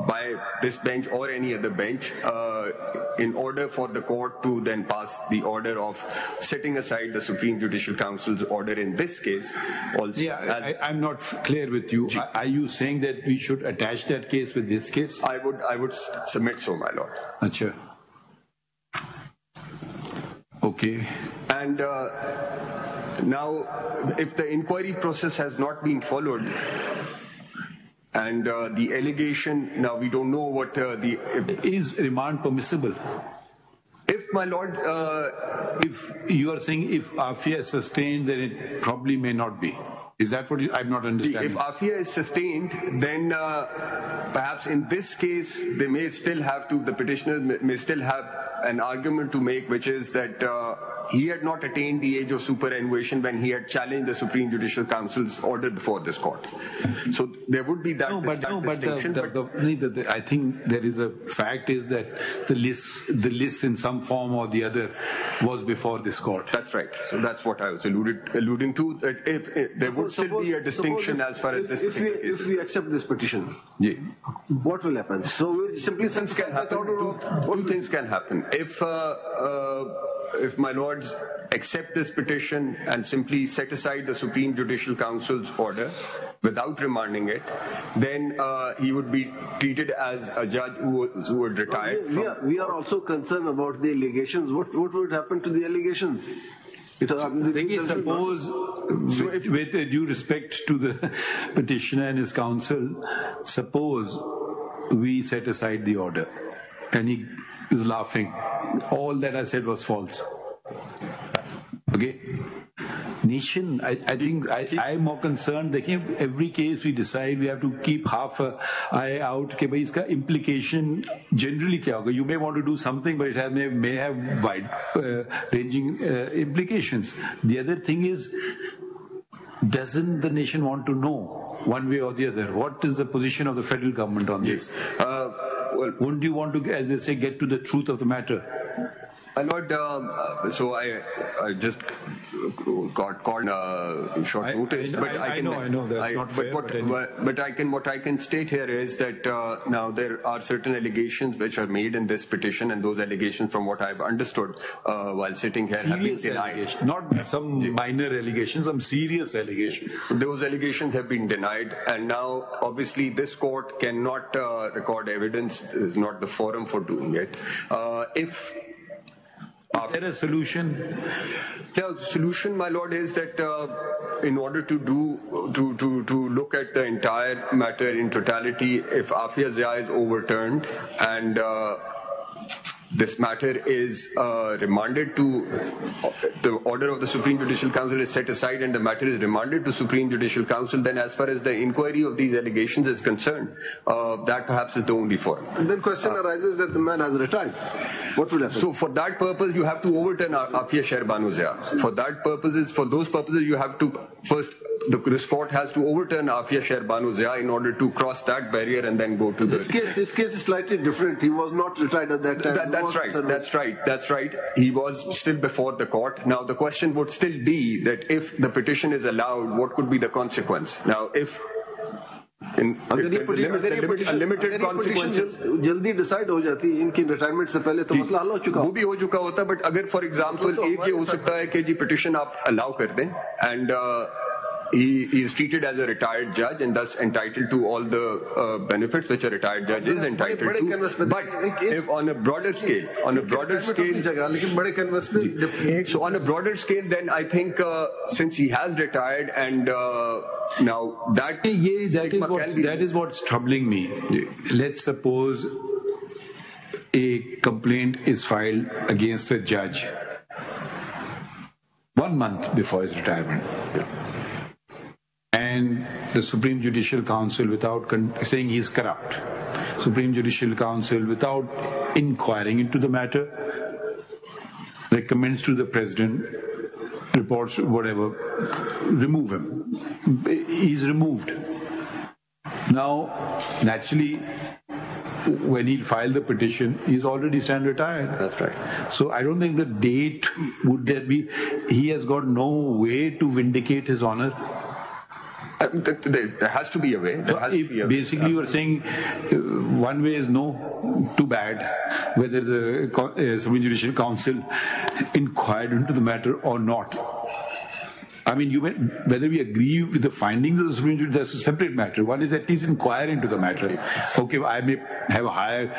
by this bench or any other bench in order for the court to then pass the order of setting aside the Supreme Judicial Council's order in this case. Also, yeah, I'm not clear with you. Are you saying that we should attach that case with this case? I would submit so, my lord. Achha. Okay. And now, if the inquiry process has not been followed, and the allegation, now we don't know what is remand permissible? If, my lord, if you are saying if afia is sustained, then it probably may not be. Is that what I'm not understanding? If afia is sustained, then perhaps in this case, they may still have to, the petitioner may still have an argument to make, which is that he had not attained the age of superannuation when he had challenged the Supreme Judicial Council's order before this court. So there would be that distinction. I think there is a fact is that the list in some form or the other was before this court. That's right. So that's what I was alluding to. That if there would still be a distinction as far as this particular case. If we accept this petition, yeah, what will happen? So we'll simply two things can happen. If my lords accept this petition and simply set aside the Supreme Judicial Council's order without remanding it, then he would be treated as a judge who would retire. We are also concerned about the allegations. What would happen to the allegations? Suppose, with due respect to the petitioner and his counsel, suppose we set aside the order and he is laughing. All that I said was false. Okay? Nation, I think I'm more concerned that every case we decide we have to keep half an eye out. Ke bhai iska implication generally kya hoga? You may want to do something, but it may have wide ranging implications. The other thing is, doesn't the nation want to know one way or the other? What is the position of the federal government on this? Wouldn't you want to, as they say, get to the truth of the matter? My lord, so I just got caught short notice, but I know that's not fair. What I can state here is that now there are certain allegations which are made in this petition, and those allegations, from what I've understood while sitting here, have been denied. Not some minor allegations, some serious allegations. Those allegations have been denied, and now obviously this court cannot record evidence. Is not the forum for doing it. Is there a solution? Yeah, the solution, my lord, is that in order to look at the entire matter in totality, if Afia Zia is overturned and this matter is remanded to, the order of the Supreme Judicial Council is set aside and the matter is remanded to Supreme Judicial Council, then as far as the inquiry of these allegations is concerned, that perhaps is the only forum. And then question arises that the man has retired. What will happen? So for that purpose, you have to overturn Afia Sherbanu Zia. For those purposes, you have to first, this court has to overturn Afia Sherbanu Zia in order to cross that barrier and then go to this case is slightly different. He was not retired at that time. That's right. He was still before the court. Now the question would still be that if the petition is allowed, what could be the consequence? Now if limited consequences, जल्दी decide हो जाती है इनकी retirement से पहले तो मसला हल हो चुका वो भी हो चुका होता, बट अगर फॉर एग्जांपल एक ये हो सकता है कि जी पिटिशन आप अलाउ कर दें and he is treated as a retired judge and thus entitled to all the benefits which a retired judge is entitled to. But if on a broader scale, so on a broader scale, then I think since he has retired and now that is what's troubling me. Let's suppose a complaint is filed against a judge 1 month before his retirement. And the Supreme Judicial Council, without saying he's corrupt, Supreme Judicial Council, without inquiring into the matter, recommends to the President, reports whatever, remove him. He's removed. Now, naturally, when he filed the petition, he's already retired. That's right. So I don't think the date would there be. He has got no way to vindicate his honor. There has to be a way. Basically, you are saying one way is no, too bad, whether the Supreme Judicial Council inquired into the matter or not. I mean, whether we agree with the findings of the Supreme Court, that's a separate matter. One is at least inquire into the matter. Okay, I may have a higher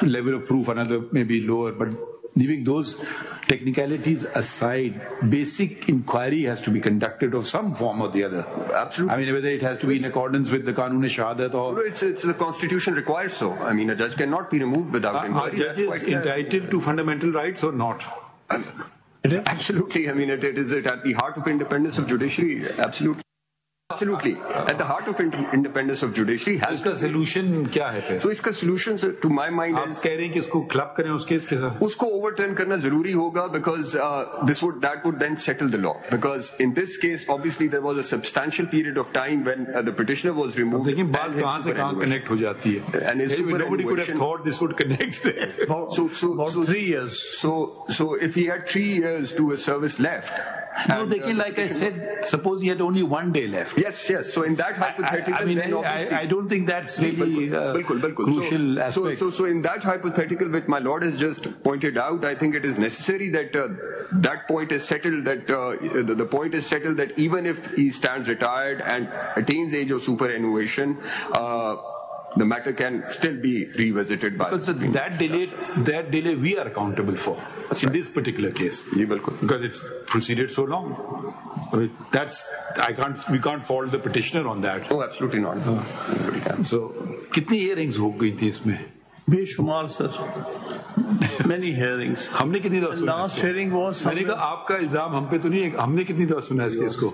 level of proof, another may be lower, but leaving those technicalities aside, basic inquiry has to be conducted of some form or the other. Absolutely. I mean, whether it has to be in accordance with the Qanun-e-Shahadat or... No, it's the Constitution requires so. I mean, a judge cannot be removed without inquiry. Are judges entitled to fundamental rights or not? Absolutely. I mean, it is at the heart of independence of judiciary. Absolutely. Absolutely. At the heart of independence of judiciary has... इसका solution क्या है फिर? So इसका solution, to my mind, आप कह रहे हैं कि इसको club करें उस केस के साथ? उसको overturn करना जरूरी होगा because that would then settle the law. Because in this case, obviously, there was a substantial period of time when the petitioner was removed. लेकिन बात कहाँ से कहाँ connect हो जाती है? And his nobody could have thought this would connect there. About 3 years. So if he had 3 years to his service left. No, like I said, suppose he had only 1 day left. Yes. So in that hypothetical, then obviously... I don't think that's really crucial aspect. So in that hypothetical, which my Lord has just pointed out, I think it is necessary that that point is settled, that the point is settled that even if he stands retired and attains age of superannuation, the matter can still be revisited by... Because that delay we are accountable for. That's in this particular case. Because it's proceeded so long. We can't fault the petitioner on that. Oh, absolutely not. Nobody can. So, कितनी hearings हो गई थी इसमें? बेशुमार sir, many hearings. हमने कितनी दफा सुना? Last hearing was. मैंने कहा आपका इल्जाम हम पे तो नहीं है, हमने कितनी दफा सुना इस केस को?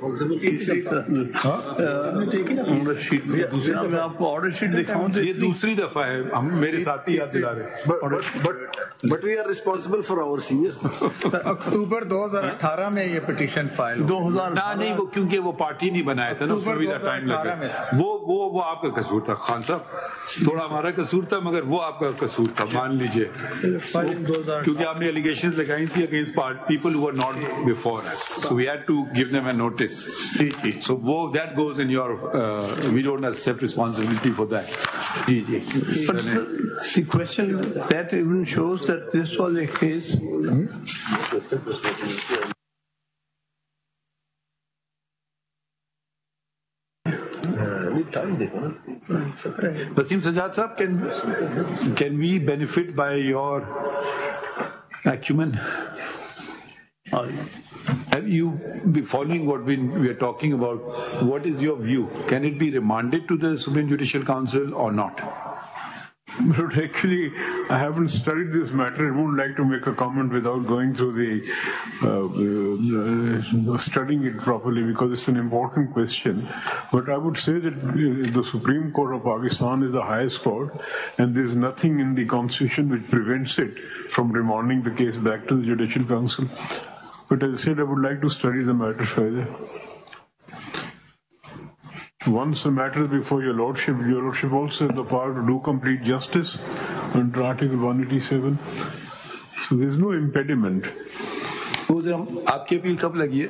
मैं आपको ऑर्डर शीट दिखाऊं तो ये दूसरी दफा है, हम मेरे साथी याद दिला रहे. But we are responsible for our seniors. अक्टूबर 2018 में ये पिटीशन फाइल 2000 नहीं, वो क्योंकि वो पार्टी नहीं बनाया था ना, उसमें भी टाइम लगा. वो आपका कसूर था खान साहब, थोड़ा हमारा कसूर था, मगर वो आपका कसूर था, मान लीजिए, क्योंकि आपने एलिगेशंस लगाई थी against people who were not before us, so we had to give them a notice. So that goes in your we don't accept responsibility for that. But the question that even shows that this was a case. Wasim Sajjad Sahab, can we benefit by your acumen? Have you been following what we are talking about? What is your view? Can it be remanded to the Supreme Judicial Council or not? But actually, I haven't studied this matter. I wouldn't like to make a comment without going through studying it properly, because it's an important question. But I would say that the Supreme Court of Pakistan is the highest court, and there's nothing in the Constitution which prevents it from remanding the case back to the Judicial Council. But as I said, I would like to study the matter further. Once the matter is before your Lordship also has the power to do complete justice under Article 187. So there is no impediment. आपकी appeal कब लगी है?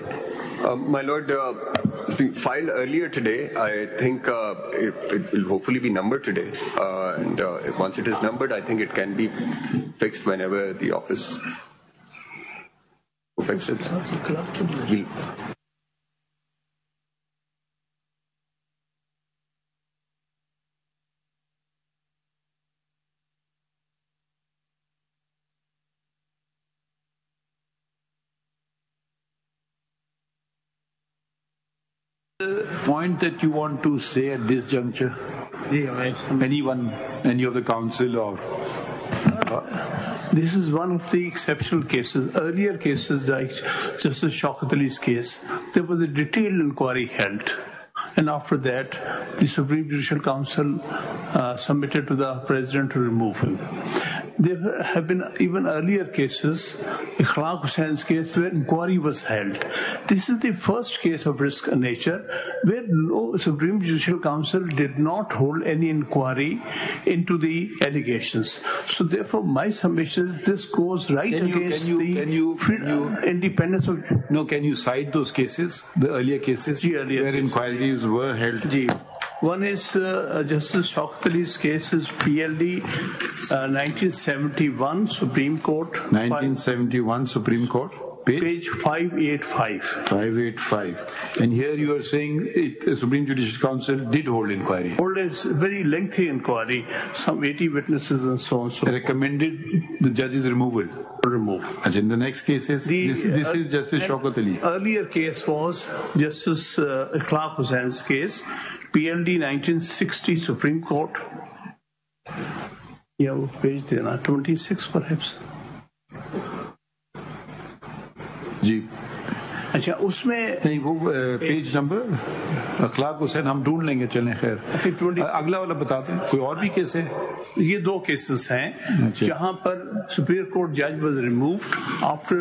My Lord, it's been filed earlier today. I think it will hopefully be numbered today. And once it is numbered, I think it can be fixed whenever the office will fix it. The point that you want to say at this juncture? Anyone, any of the council or... This is one of the exceptional cases. Earlier cases, like Justice Shaukat Ali's case, there was a detailed inquiry held. And after that, the Supreme Judicial Council submitted to the President to remove him. there have been even earlier cases, Ikhlaq Hussein's case, where inquiry was held. This is the first case of risk nature where no Supreme Judicial Council did not hold any inquiry into the allegations. So therefore, my submission is this goes right against the independence of... No, can you cite those cases, the earlier cases, where inquiries were held? One is Justice Shaukat Aziz's case is PLD 1971 Supreme Court. 1971 Supreme Court. Page 585. 585. And here you are saying the Supreme Judicial Council did hold inquiry. Hold a very lengthy inquiry, some 80 witnesses and so on. So recommended the judge's removal. And in the next cases, this is Justice Shaukat Ali. Earlier case was Justice Ikhlaq Hussein's case, PLD 1960 Supreme Court. Yeah, page 26 perhaps. जी अच्छा उसमें नहीं वो page number अखलाक हुसैन हम ढूंढ लेंगे चलें खैर अगला वाला बताते हैं कोई और भी केस है ये दो केसेस हैं जहां पर सुप्रीम कोर्ट जज वाज रिमूव्ड आफ्टर